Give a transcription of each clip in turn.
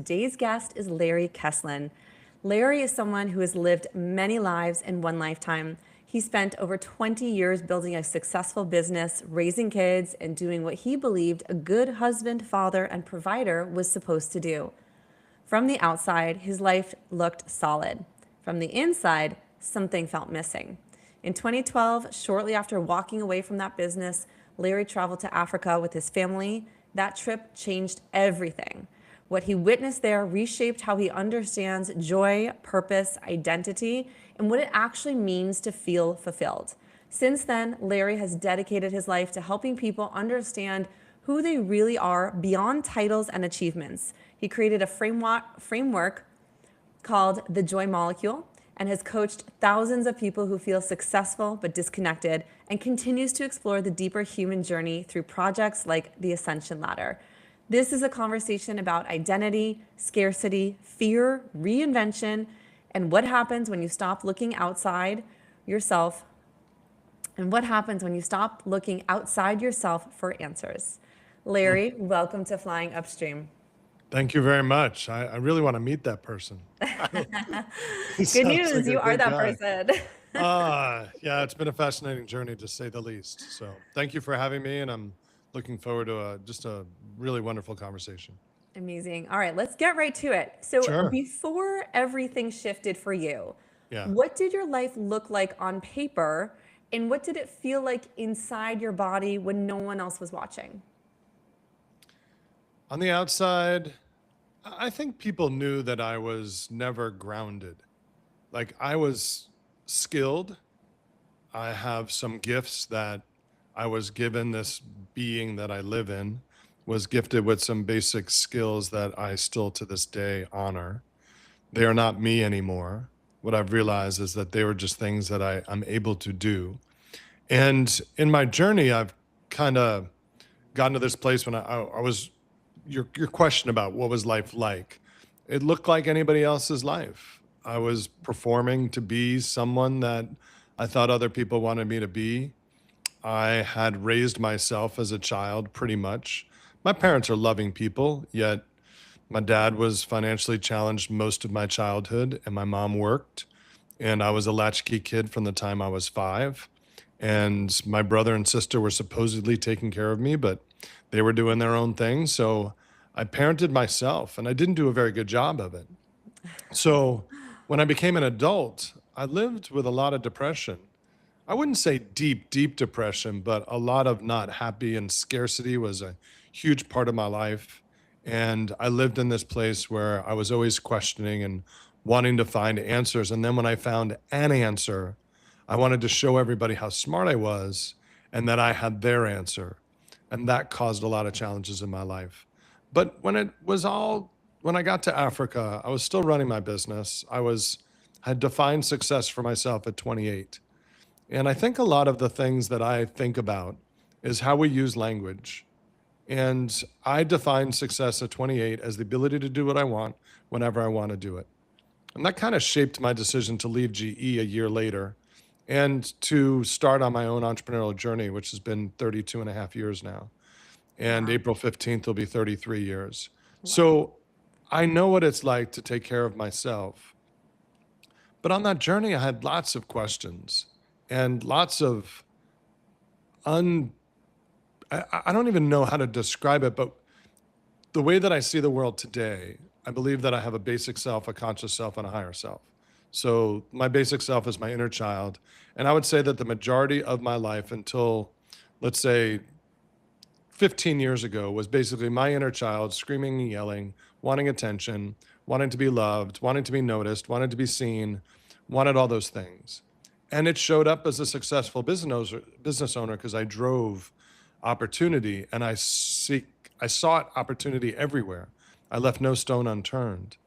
Today's guest is Larry Kesslin. Larry is someone who has lived many lives in one lifetime. He spent over 20 years building a successful business, raising kids, and doing what he believed a good husband, father, and provider was supposed to do. From the outside, his life looked solid. From the inside, something felt missing. In 2012, shortly after walking away from that business, Larry traveled to Africa with his family. That trip changed everything. What he witnessed there reshaped how he understands joy, purpose, identity, and what it actually means to feel fulfilled. Since then, Larry has dedicated his life to helping people understand who they really are beyond titles and achievements. He created a framework called the Joy Molecule and has coached thousands of people who feel successful but disconnected, and continues to explore the deeper human journey through projects like the Ascension Ladder. This is a conversation about identity, scarcity, fear, reinvention, and what happens when you stop looking outside yourself and what happens when you stop looking outside yourself for answers. Larry, welcome to Flying Upstream. Thank you very much. I really want to meet that person. He Good sounds news, like a you are good that guy. person. Yeah, it's been a fascinating journey to say the least. So thank you for having me, and I'm looking forward to just a really wonderful conversation. Amazing. All right, let's get right to it. So, Sure. before everything shifted for you, Yeah. what did your life look like on paper, and what did it feel like inside your body when no one else was watching? On the outside, I think people knew that I was never grounded. Like I was skilled. I have some gifts that I was given. This being that I live in was gifted with some basic skills that I still to this day honor. They are not me anymore. What I've realized is that they were just things that I'm able to do. And in my journey, I've kind of gotten to this place when I was your question about what was life like. It looked like anybody else's life. I was performing to be someone that I thought other people wanted me to be. I had raised myself as a child pretty much. My parents are loving people, yet my dad was financially challenged most of my childhood, and my mom worked. And I was a latchkey kid from the time I was 5. And my brother and sister were supposedly taking care of me, but they were doing their own thing. So I parented myself, and I didn't do a very good job of it. So when I became an adult, I lived with a lot of depression. I wouldn't say deep, deep depression, but a lot of not happy, and scarcity was a huge part of my life. And I lived in this place where I was always questioning and wanting to find answers. And then when I found an answer, I wanted to show everybody how smart I was and that I had their answer. And that caused a lot of challenges in my life. But when I got to Africa, I was still running my business. Had defined success for myself at 28. And I think a lot of the things that I think about is how we use language. And I define success at 28 as the ability to do what I want whenever I want to do it. And that kind of shaped my decision to leave GE a year later and to start on my own entrepreneurial journey, which has been 32 and a half years now. And Wow. April 15th will be 33 years. Wow. So I know what it's like to take care of myself. But on that journey, I had lots of questions and lots of un I don't even know how to describe it, but the way that I see the world today, I believe that I have a basic self, a conscious self, and a higher self. So my basic self is my inner child. And I would say that the majority of my life until, let's say, 15 years ago was basically my inner child screaming and yelling, wanting attention, wanting to be loved, wanting to be noticed, wanting to be seen, wanted all those things. And it showed up as a successful business owner because I drove opportunity and I sought opportunity everywhere. I left no stone unturned.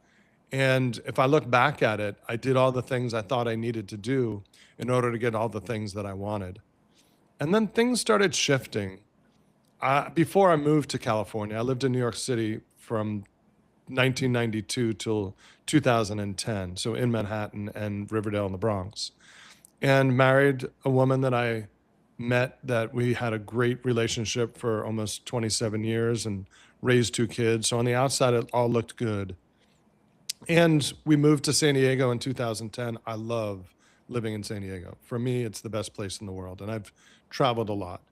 And if I look back at it, I did all the things I thought I needed to do in order to get all the things that I wanted. And then things started shifting. Before I moved to California, I lived in New York City from 1992 till 2010, so in Manhattan and Riverdale in the Bronx, and married a woman that I met that we had a great relationship for almost 27 years and raised 2 kids. So on the outside, it all looked good. And we moved to San Diego in 2010. I love living in San Diego. For me, it's the best place in the world, and I've traveled a lot.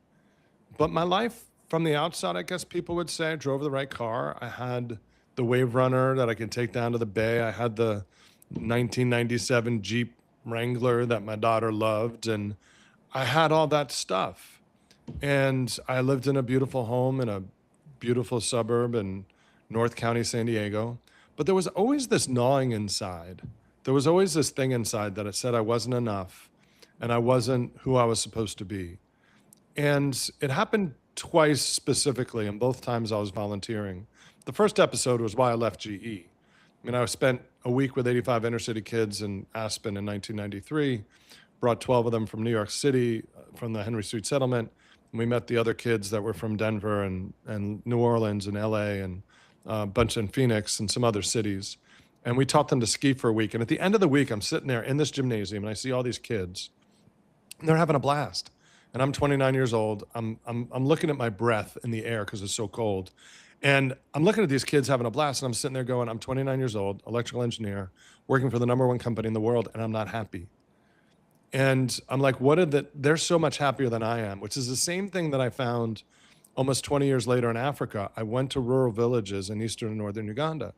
But my life from the outside, I guess people would say, I drove the right car. I had the Wave Runner that I could take down to the bay. I had the 1997 Jeep Wrangler that my daughter loved, and I had all that stuff. And I lived in a beautiful home in a beautiful suburb in North County, San Diego. But there was always this gnawing inside. There was always this thing inside that it said I wasn't enough and I wasn't who I was supposed to be. And it happened twice specifically, and both times I was volunteering. The first episode was why I left GE. I mean, I spent a week with 85 inner city kids in Aspen in 1993, brought 12 of them from New York City, from the Henry Street Settlement. And we met the other kids that were from Denver and New Orleans and LA and a bunch in Phoenix and some other cities. And we taught them to ski for a week. And at the end of the week, I'm sitting there in this gymnasium and I see all these kids and they're having a blast. And I'm 29 years old. I'm looking at my breath in the air because it's so cold. And I'm looking at these kids having a blast, and I'm sitting there going, I'm 29 years old, electrical engineer, working for the #1 company in the world, and I'm not happy. And I'm like, they're so much happier than I am, which is the same thing that I found almost 20 years later in Africa. I went to rural villages in eastern and northern Uganda,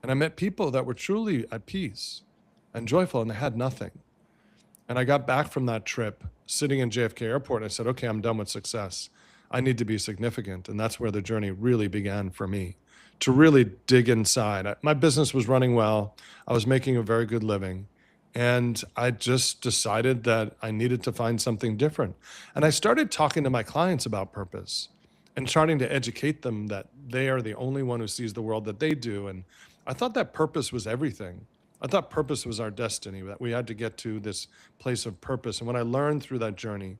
and I met people that were truly at peace and joyful, and they had nothing. And I got back from that trip sitting in JFK Airport, and I said, okay, I'm done with success. I need to be significant. And that's where the journey really began for me, to really dig inside. My business was running well. I was making a very good living. And I just decided that I needed to find something different. And I started talking to my clients about purpose and starting to educate them that they are the only one who sees the world that they do. And I thought that purpose was everything. I thought purpose was our destiny, that we had to get to this place of purpose. And when I learned through that journey,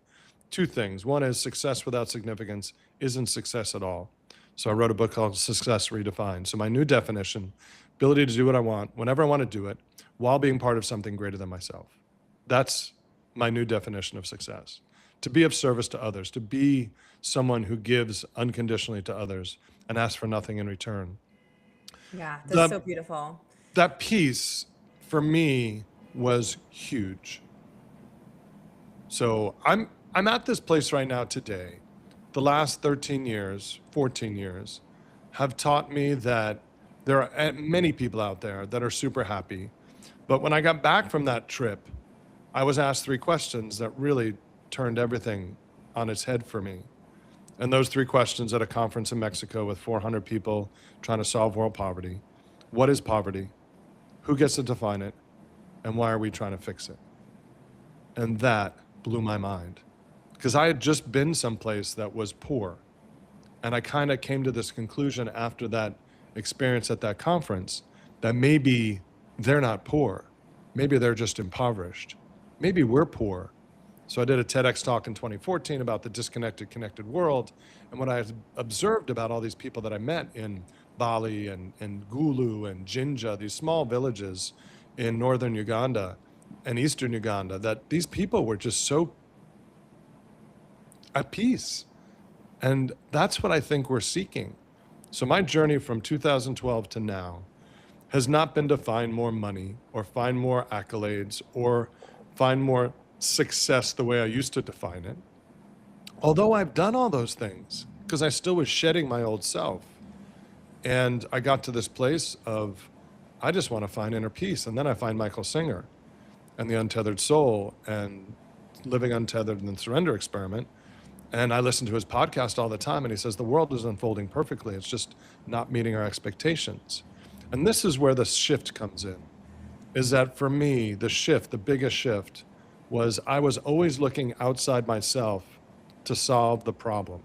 two things. One is success without significance isn't success at all. So I wrote a book called Success Redefined. So my new definition, ability to do what I want, whenever I want to do it, while being part of something greater than myself. That's my new definition of success. To be of service to others, to be someone who gives unconditionally to others and asks for nothing in return. Yeah, that's That, so beautiful. that piece for me was huge. So I'm at this place right now today. The last 13 years, 14 years have taught me that there are many people out there that are super happy. But when I got back from that trip, I was asked 3 questions that really turned everything on its head for me. And those 3 questions at a conference in Mexico with 400 people trying to solve world poverty. What is poverty? Who gets to define it? And why are we trying to fix it? And that blew my mind, because I had just been someplace that was poor. And I kind of came to this conclusion after that experience at that conference that maybe they're not poor. Maybe they're just impoverished. Maybe we're poor. So I did a TEDx talk in 2014 about the disconnected, connected world. And what I observed about all these people that I met in Bali and Gulu and Jinja, these small villages in northern Uganda and eastern Uganda, that these people were just so at peace. And that's what I think we're seeking. So my journey from 2012 to now has not been to find more money or find more accolades or find more success the way I used to define it. Although I've done all those things, because I still was shedding my old self. And I got to this place of, I just want to find inner peace. And then I find Michael Singer and the Untethered Soul and Living Untethered and the Surrender Experiment. And I listen to his podcast all the time, and he says the world is unfolding perfectly. It's just not meeting our expectations. And this is where the shift comes in, is that for me, the shift, the biggest shift, was I was always looking outside myself to solve the problem.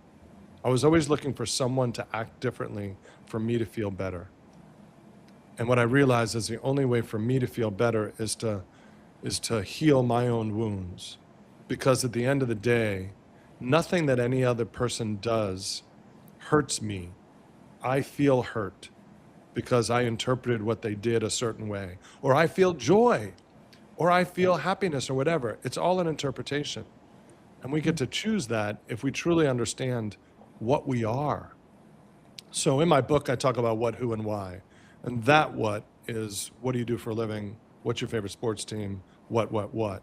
I was always looking for someone to act differently for me to feel better. And what I realized is the only way for me to feel better is to heal my own wounds. Because at the end of the day, nothing that any other person does hurts me. I feel hurt because I interpreted what they did a certain way, or I feel joy, or I feel happiness, or whatever. It's all an interpretation. And we get to choose that if we truly understand what we are. So in my book, I talk about what, who, and why. And that what is what do you do for a living? What's your favorite sports team? What?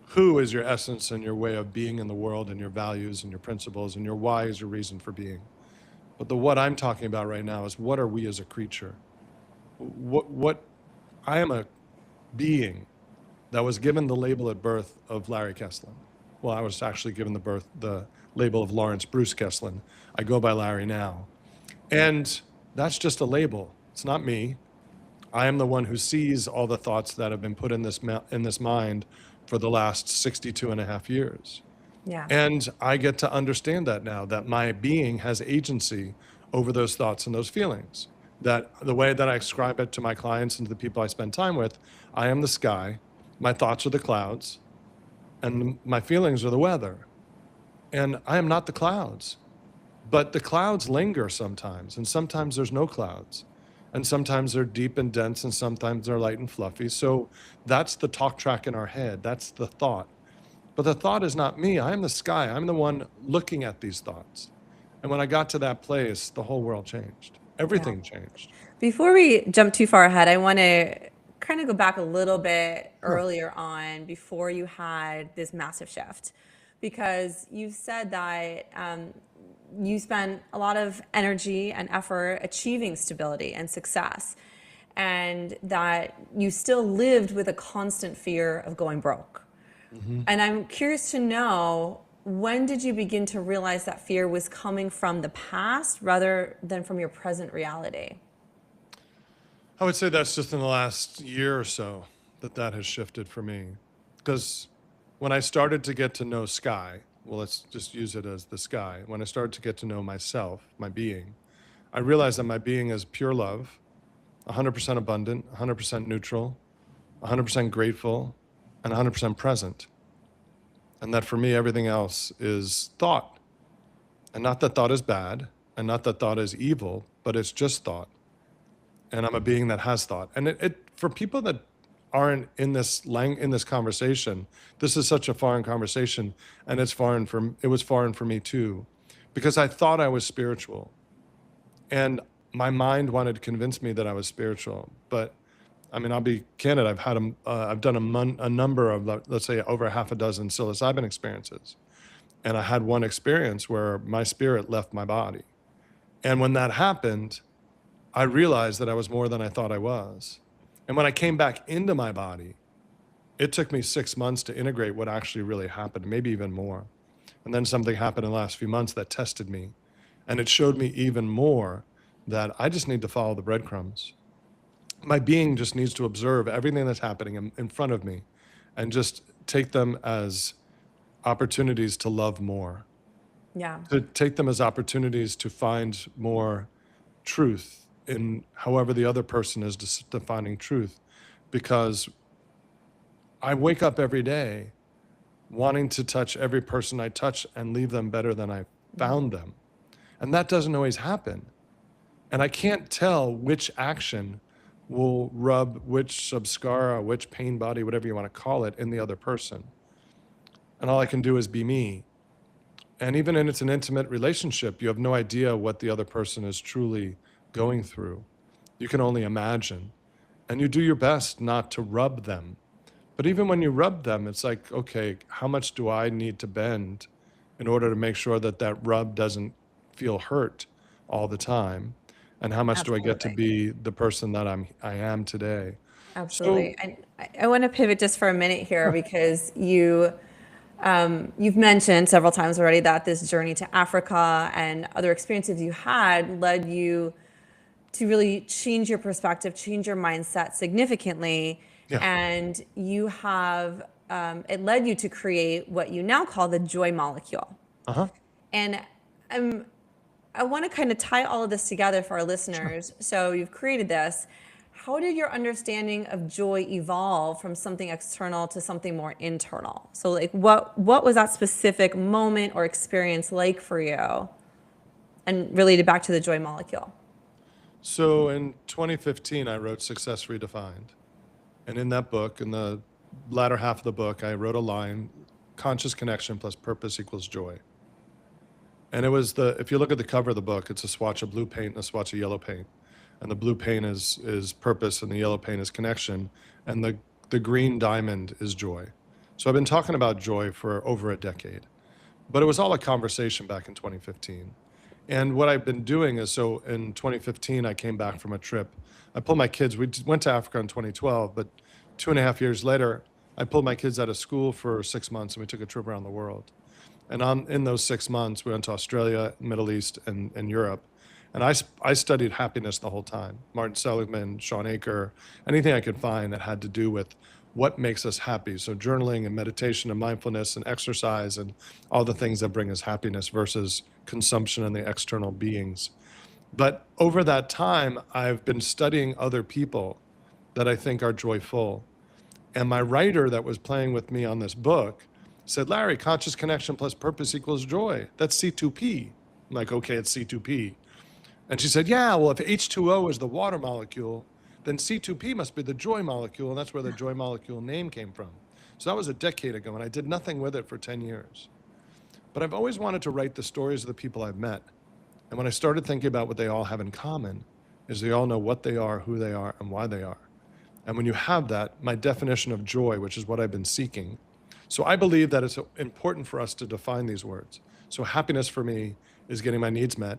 Who is your essence and your way of being in the world and your values and your principles, and your why is your reason for being. But the what I'm talking about right now is what are we as a creature? What I am a being that was given the label at birth of Larry Kesslin. Well, I was actually given the label of Lawrence Bruce Kesslin. I go by Larry now. And that's just a label. It's not me. I am the one who sees all the thoughts that have been put in this mind for the last 62 and a half years. Yeah. And I get to understand that now, that my being has agency over those thoughts and those feelings. That the way that I describe it to my clients and to the people I spend time with, I am the sky, my thoughts are the clouds, and my feelings are the weather. And I am not the clouds. But the clouds linger sometimes, and sometimes there's no clouds. And sometimes they're deep and dense, and sometimes they're light and fluffy. So that's the talk track in our head. That's the thought. But the thought is not me. I am the sky. I'm the one looking at these thoughts. And when I got to that place, the whole world changed. Everything changed. Before we jump too far ahead, I want to kind of go back a little bit Sure. earlier on before you had this massive shift, because you said that you spent a lot of energy and effort achieving stability and success, and that you still lived with a constant fear of going broke. And I'm curious to know, when did you begin to realize that fear was coming from the past rather than from your present reality? I would say that's just in the last year or so that has shifted for me. Because when I started to get to know sky, well, let's just use it as the sky. When I started to get to know myself, my being, I realized that my being is pure love, 100% abundant, 100% neutral, 100% grateful, and 100% present. And that for me, everything else is thought. And not that thought is bad, and not that thought is evil, but it's just thought. And I'm a being that has thought. And it for people that aren't in this conversation, this is such a foreign conversation, and it was foreign for me too, because I thought I was spiritual, and my mind wanted to convince me that I was spiritual. But I mean, I'll be candid. I've done a number of, let's say, over half a dozen psilocybin experiences, and I had one experience where my spirit left my body, and when that happened, I realized that I was more than I thought I was. And when I came back into my body, it took me 6 months to integrate what actually really happened, maybe even more. And then something happened in the last few months that tested me. And it showed me even more that I just need to follow the breadcrumbs. My being just needs to observe everything that's happening in front of me and just take them as opportunities to love more, Yeah. to take them as opportunities to find more truth in however the other person is defining truth. Because I wake up every day wanting to touch every person I touch and leave them better than I found them. And that doesn't always happen. And I can't tell which action will rub which samskara, which pain body, whatever you want to call it, in the other person. And all I can do is be me. And even if it's an intimate relationship, you have no idea what the other person is truly going through. You can only imagine. And you do your best not to rub them. But even when you rub them, it's like, okay, how much do I need to bend in order to make sure that that rub doesn't feel hurt all the time? And how much do I get to Absolutely. be the person that I am today? So, Absolutely. And I want to pivot just for a minute here, sure. because you've mentioned several times already that this journey to Africa and other experiences you had led you to really change your perspective, change your mindset significantly. Yeah. And you have, it led you to create what you now call the joy molecule. Uh-huh. And I want to kind of tie all of this together for our Sure. listeners. So you've created this. How did your understanding of joy evolve from something external to something more internal? So like what was that specific moment or experience like for you, and related back to the joy molecule? So in 2015, I wrote Success Redefined. And in that book, in the latter half of the book, I wrote a line, conscious connection plus purpose equals joy. And it was if you look at the cover of the book, it's a swatch of blue paint and a swatch of yellow paint. And the blue paint is purpose, and the yellow paint is connection, and the green diamond is joy. So I've been talking about joy for over a decade, but it was all a conversation back in 2015. And what I've been doing is, so in 2015, I came back from a trip. I pulled my kids, we went to Africa in 2012, but 2.5 years later, I pulled my kids out of school for 6 months and we took a trip around the world. And in those 6 months, we went to Australia, Middle East, and Europe. And I studied happiness the whole time. Martin Seligman, Sean Aker, anything I could find that had to do with what makes us happy. So journaling and meditation and mindfulness and exercise and all the things that bring us happiness versus consumption and the external beings. But over that time, I've been studying other people that I think are joyful. And my writer that was playing with me on this book said, Larry, conscious connection plus purpose equals joy. That's C2P. I'm like, okay, it's C2P. And she said, yeah, well, if H2O is the water molecule, then C2P must be the joy molecule, and that's where the joy molecule name came from. So that was a decade ago, and I did nothing with it for 10 years. But I've always wanted to write the stories of the people I've met. And when I started thinking about what they all have in common, is they all know what they are, who they are, and why they are. And when you have that, my definition of joy, which is what I've been seeking. So I believe that it's important for us to define these words. So happiness for me is getting my needs met,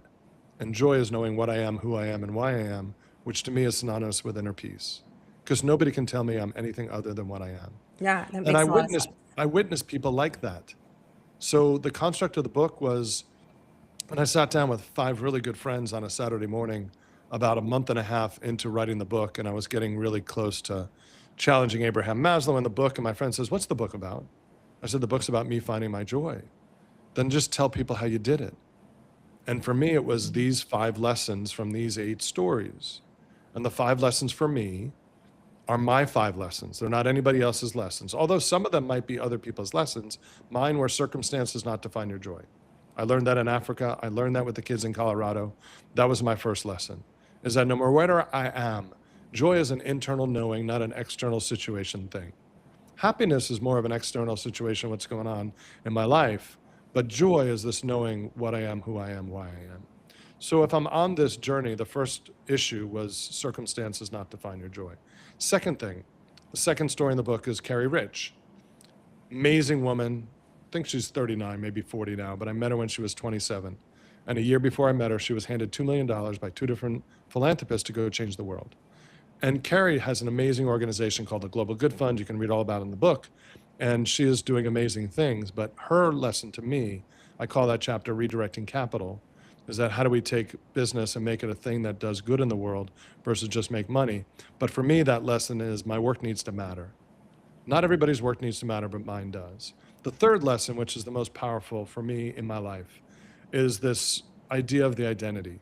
and joy is knowing what I am, who I am, and why I am, which to me is synonymous with inner peace. Because nobody can tell me I'm anything other than what I am. Yeah, that And makes a lot of sense. I witnessed people like that. So the construct of the book was when I sat down with 5 really good friends on a Saturday morning, about a month and a half into writing the book, and I was getting really close to challenging Abraham Maslow in the book, and my friend says, what's the book about? I said, the book's about me finding my joy. Then just tell people how you did it. And for me, it was these 5 lessons from these 8 stories. And the 5 lessons for me are my 5 lessons. They're not anybody else's lessons. Although some of them might be other people's lessons, mine were circumstances not define your joy. I learned that in Africa. I learned that with the kids in Colorado. That was my first lesson, is that no matter where I am, joy is an internal knowing, not an external situation thing. Happiness is more of an external situation, what's going on in my life. But joy is this knowing what I am, who I am, why I am. So if I'm on this journey, the first issue was circumstances not define your joy. Second thing, the second story in the book is Carrie Rich. Amazing woman. I think she's 39, maybe 40 now, but I met her when she was 27. And a year before I met her, she was handed $2 million by 2 different philanthropists to go change the world. And Carrie has an amazing organization called the Global Good Fund. You can read all about it in the book. And she is doing amazing things. But her lesson to me, I call that chapter Redirecting Capital, is that how do we take business and make it a thing that does good in the world versus just make money? But for me, that lesson is my work needs to matter. Not everybody's work needs to matter, but mine does. The third lesson, which is the most powerful for me in my life, is this idea of the identity.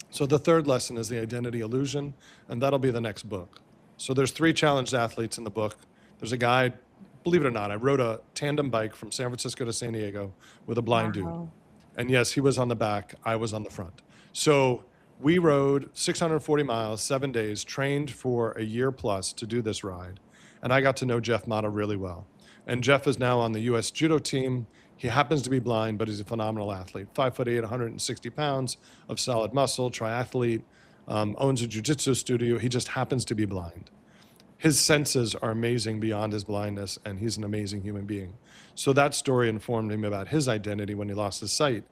So the third lesson is the identity illusion, and that'll be the next book. So there's 3 challenged athletes in the book. There's a guy, believe it or not, I rode a tandem bike from San Francisco to San Diego with a blind dude. Wow. And yes, he was on the back, I was on the front. So we rode 640 miles, 7 days, trained for a year plus to do this ride. And I got to know Jeff Mata really well. And Jeff is now on the US judo team. He happens to be blind, but he's a phenomenal athlete. 5'8", 160 pounds of solid muscle, triathlete, owns a jiu-jitsu studio. He just happens to be blind. His senses are amazing beyond his blindness, and he's an amazing human being. So that story informed him about his identity when he lost his sight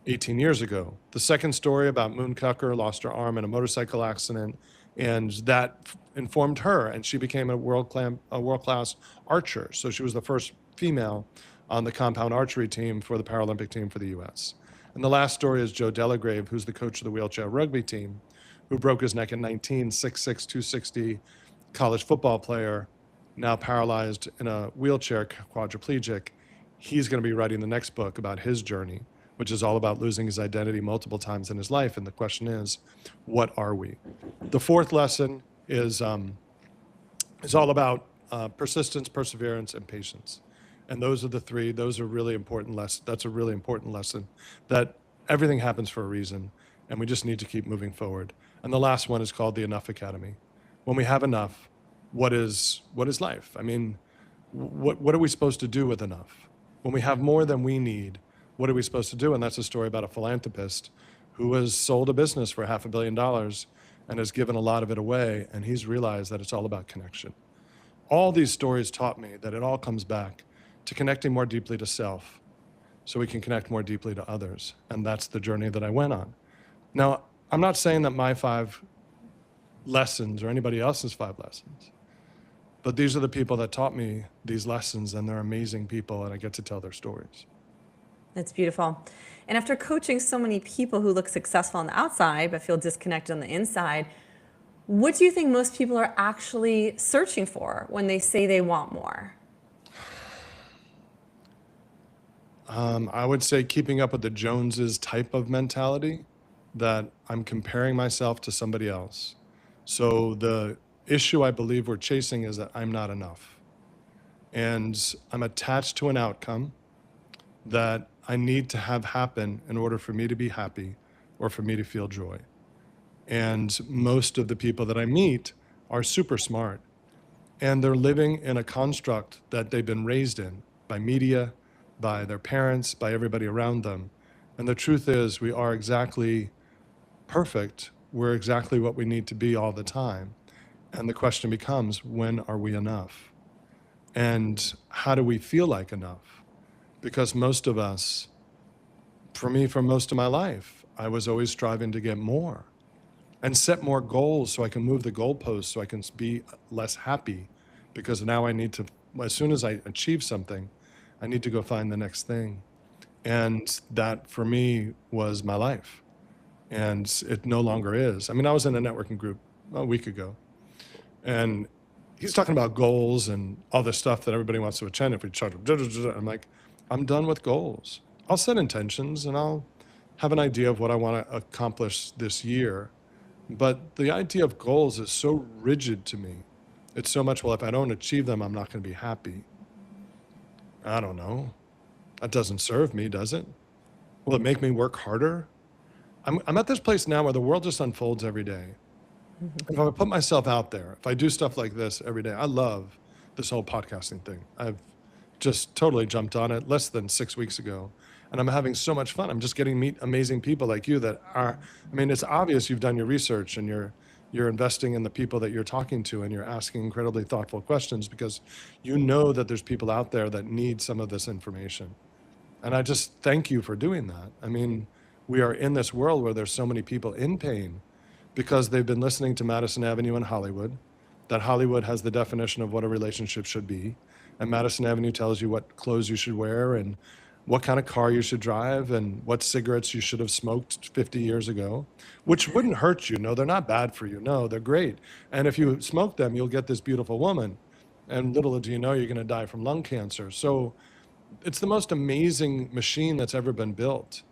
18 years ago. The second story about Moon Cucker, lost her arm in a motorcycle accident, and that informed her, and she became a world-class archer. So she was the first female on the compound archery team for the Paralympic team for the US. And the last story is Joe Delagrave, who's the coach of the wheelchair rugby team, who broke his neck at 19, 6'6", 260, college football player, now paralyzed in a wheelchair, quadriplegic. He's going to be writing the next book about his journey, which is all about losing his identity multiple times in his life. And the question is, what are we? The fourth lesson is all about persistence, perseverance, and patience. And those are the 3. Those are really important lessons. That's a really important lesson, that everything happens for a reason, and we just need to keep moving forward. And the last one is called the Enough Academy. When we have enough, what is life? I mean, what are we supposed to do with enough? When we have more than we need, what are we supposed to do? And that's a story about a philanthropist who was sold a business for $500 million and has given a lot of it away, and he's realized that it's all about connection. All these stories taught me that it all comes back to connecting more deeply to self so we can connect more deeply to others. And that's the journey that I went on. Now, I'm not saying that my 5 lessons or anybody else's 5 lessons, but these are the people that taught me these lessons, and they're amazing people, and I get to tell their stories. That's beautiful. And after coaching so many people who look successful on the outside but feel disconnected on the inside, what do you think most people are actually searching for when they say they want more? I would say keeping up with the Joneses type of mentality, that I'm comparing myself to somebody else. So the issue I believe we're chasing is that I'm not enough. And I'm attached to an outcome that I need to have happen in order for me to be happy or for me to feel joy. And most of the people that I meet are super smart, and they're living in a construct that they've been raised in by media, by their parents, by everybody around them. And the truth is, we are exactly perfect. We're exactly what we need to be all the time. And the question becomes, when are we enough? And how do we feel like enough? Because most of us, for me, for most of my life, I was always striving to get more and set more goals so I can move the goalposts, so I can be less happy, because now I need to, as soon as I achieve something, I need to go find the next thing. And that for me was my life. And it no longer is. I mean, I was in a networking group a week ago, and he's talking about goals and all this stuff that everybody wants to attend. If we try to, I'm like, I'm done with goals. I'll set intentions and I'll have an idea of what I want to accomplish this year. But the idea of goals is so rigid to me. It's so much, well, if I don't achieve them, I'm not going to be happy. I don't know. That doesn't serve me, does it? Will it make me work harder? I'm at this place now where the world just unfolds every day. If I put myself out there, if I do stuff like this every day, I love this whole podcasting thing. I've just totally jumped on it less than 6 weeks ago, and I'm having so much fun. I'm just getting to meet amazing people like you that are, I mean, it's obvious you've done your research and you're investing in the people that you're talking to, and you're asking incredibly thoughtful questions because you know that there's people out there that need some of this information. And I just thank you for doing that. I mean, we are in this world where there's so many people in pain because they've been listening to Madison Avenue and Hollywood, that Hollywood has the definition of what a relationship should be. And Madison Avenue tells you what clothes you should wear and what kind of car you should drive and what cigarettes you should have smoked 50 years ago, which wouldn't hurt you. No, they're not bad for you. No, they're great. And if you smoke them, you'll get this beautiful woman. And little do you know, you're going to die from lung cancer. So it's the most amazing machine that's ever been built.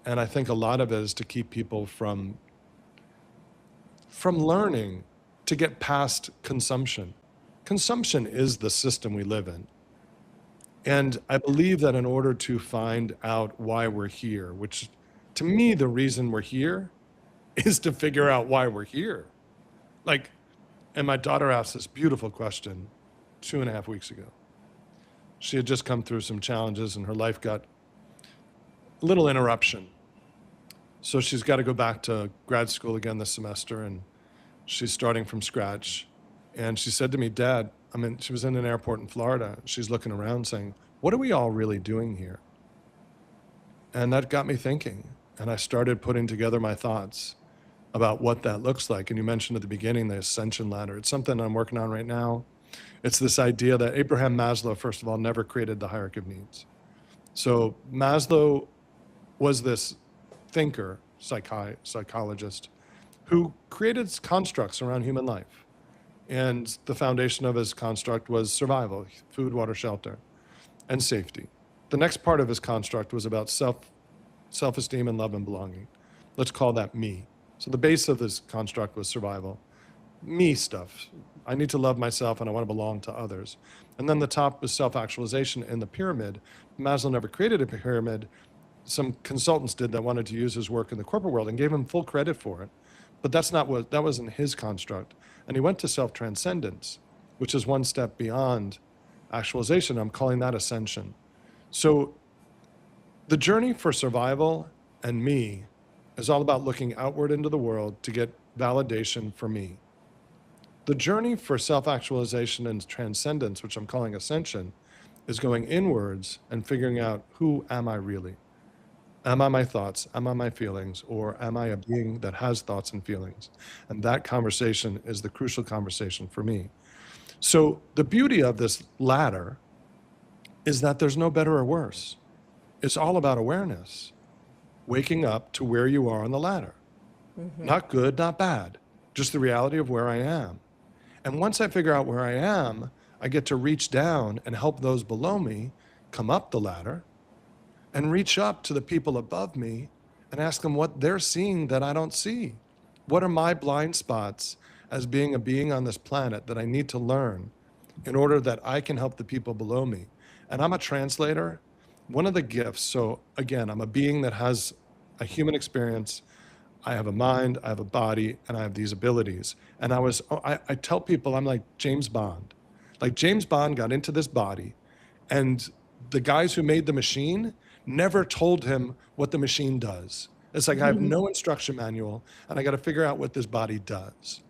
And I think a lot of it is to keep people from learning to get past consumption. Consumption is the system we live in. And I believe that in order to find out why we're here, which to me, the reason we're here is to figure out why we're here. Like, and my daughter asked this beautiful question 2.5 weeks ago. She had just come through some challenges and her life got a little interruption. So she's got to go back to grad school again this semester, and she's starting from scratch. And she said to me, Dad, she was in an airport in Florida. She's looking around saying, what are we all really doing here? And that got me thinking. And I started putting together my thoughts about what that looks like. And you mentioned at the beginning, the ascension ladder. It's something I'm working on right now. It's this idea that Abraham Maslow, first of all, never created the hierarchy of needs. So Maslow was this thinker, psychologist, who created constructs around human life. And the foundation of his construct was survival, food, water, shelter, and safety. The next part of his construct was about self-esteem and love and belonging. Let's call that me. So the base of this construct was survival. Me stuff. I need to love myself and I want to belong to others. And then the top was self-actualization in the pyramid. Maslow never created a pyramid. Some consultants did that wanted to use his work in the corporate world and gave him full credit for it. But that wasn't his construct. And he went to self-transcendence, which is one step beyond actualization. I'm calling that ascension. So the journey for survival and me is all about looking outward into the world to get validation for me. The journey for self-actualization and transcendence, which I'm calling ascension, is going inwards and figuring out, who am I really? Am I my thoughts? Am I my feelings? Or am I a being that has thoughts and feelings? And that conversation is the crucial conversation for me. So the beauty of this ladder is that there's no better or worse. It's all about awareness, waking up to where you are on the ladder. Not good, not bad, just the reality of where I am. And once I figure out where I am, I get to reach down and help those below me come up the ladder, and reach up to the people above me and ask them what they're seeing that I don't see. What are my blind spots as being a being on this planet that I need to learn in order that I can help the people below me? And I'm a translator. One of the gifts, so again, I'm a being that has a human experience. I have a mind, I have a body, and I have these abilities. And I tell people I'm like James Bond. Like James Bond got into this body, and the guys who made the machine never told him what the machine does. It's like I have no instruction manual, and I got to figure out what this body does.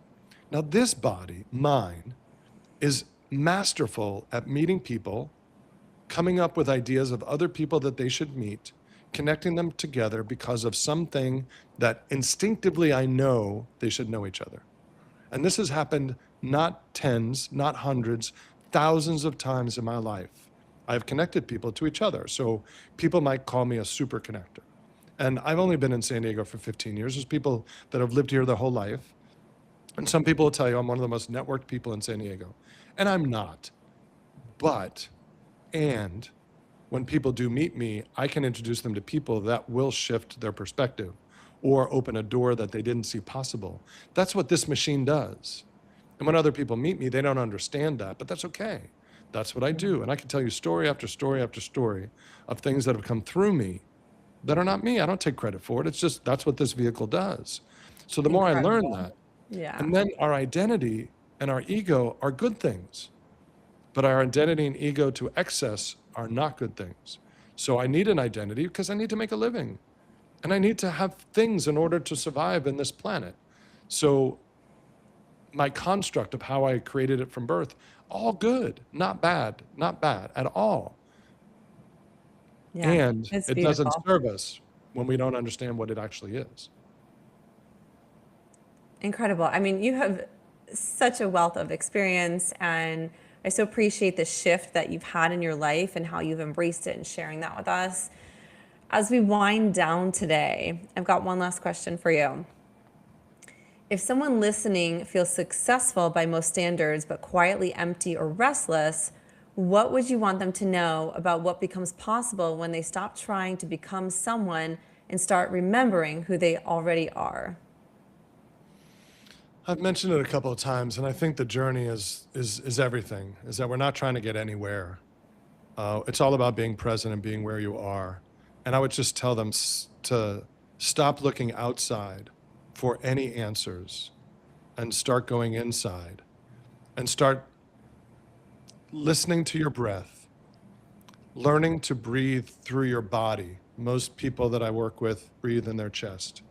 Now, this body, mine, is masterful at meeting people, coming up with ideas of other people that they should meet, connecting them together because of something that instinctively I know they should know each other. And this has happened not tens, not hundreds, thousands of times in my life. I've connected people to each other. So people might call me a super connector. And I've only been in San Diego for 15 years. There's people that have lived here their whole life. And some people will tell you I'm one of the most networked people in San Diego. And I'm not. And when people do meet me, I can introduce them to people that will shift their perspective or open a door that they didn't see possible. That's what this machine does. And when other people meet me, they don't understand that, but that's okay. That's what I do. And I can tell you story after story after story of things that have come through me that are not me. I don't take credit for it. It's just, that's what this vehicle does. So the more I learn that, Yeah. and then our identity and our ego are good things, but our identity and ego to excess are not good things. So I need an identity because I need to make a living, and I need to have things in order to survive in this planet. So my construct of how I created it from birth, all good, not bad at all. Yeah. And It's it doesn't beautiful. serve us when we don't understand what it actually is. Incredible. I mean, you have such a wealth of experience, and I so appreciate the shift that you've had in your life and how you've embraced it and sharing that with us. As we wind down today, I've got one last question for you. If someone listening feels successful by most standards, but quietly empty or restless, what would you want them to know about what becomes possible when they stop trying to become someone and start remembering who they already are? I've mentioned it a couple of times, and I think the journey is everything, is that we're not trying to get anywhere. It's all about being present and being where you are. And I would just tell them to stop looking outside for any answers and start going inside and start listening to your breath, learning to breathe through your body. Most people that I work with breathe in their chest.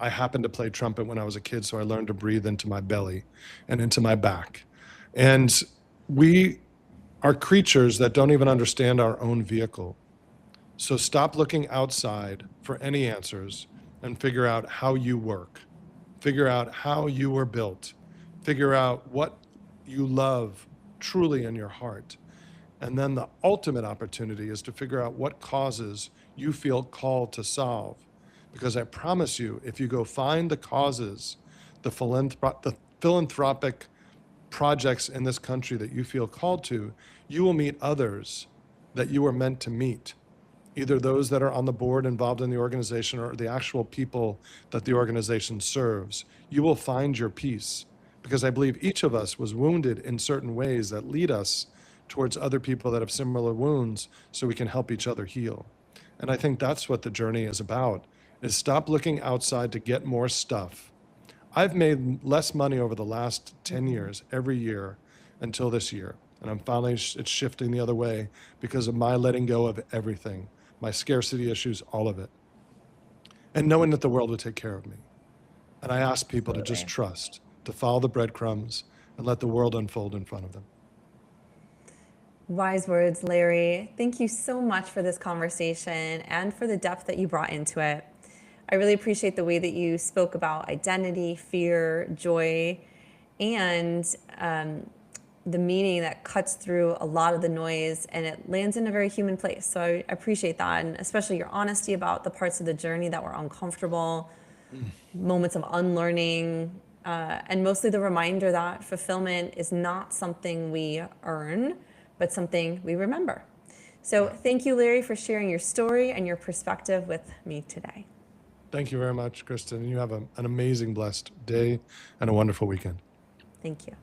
I happened to play trumpet when I was a kid, so I learned to breathe into my belly and into my back. And we are creatures that don't even understand our own vehicle. So stop looking outside for any answers and figure out how you work. Figure out how you were built. Figure out what you love truly in your heart. And then the ultimate opportunity is to figure out what causes you feel called to solve. Because I promise you, if you go find the causes, the philanthropic projects in this country that you feel called to, you will meet others that you were meant to meet. Either those that are on the board involved in the organization or the actual people that the organization serves. You will find your peace, because I believe each of us was wounded in certain ways that lead us towards other people that have similar wounds, so we can help each other heal. And I think that's what the journey is about, is stop looking outside to get more stuff. I've made less money over the last 10 years, every year until this year. And I'm finally, it's shifting the other way because of my letting go of everything, my scarcity issues, all of it. And knowing that the world would take care of me. And I ask people to just Absolutely. trust, to follow the breadcrumbs and let the world unfold in front of them. Wise words, Larry. Thank you so much for this conversation and for the depth that you brought into it. I really appreciate the way that you spoke about identity, fear, joy, and the meaning that cuts through a lot of the noise and it lands in a very human place. So I appreciate that, and especially your honesty about the parts of the journey that were uncomfortable, moments of unlearning, and mostly the reminder that fulfillment is not something we earn, but something we remember. So Yeah. thank you, Larry, for sharing your story and your perspective with me today. Thank you very much, Kristen. You have an amazing, blessed day and a wonderful weekend. Thank you.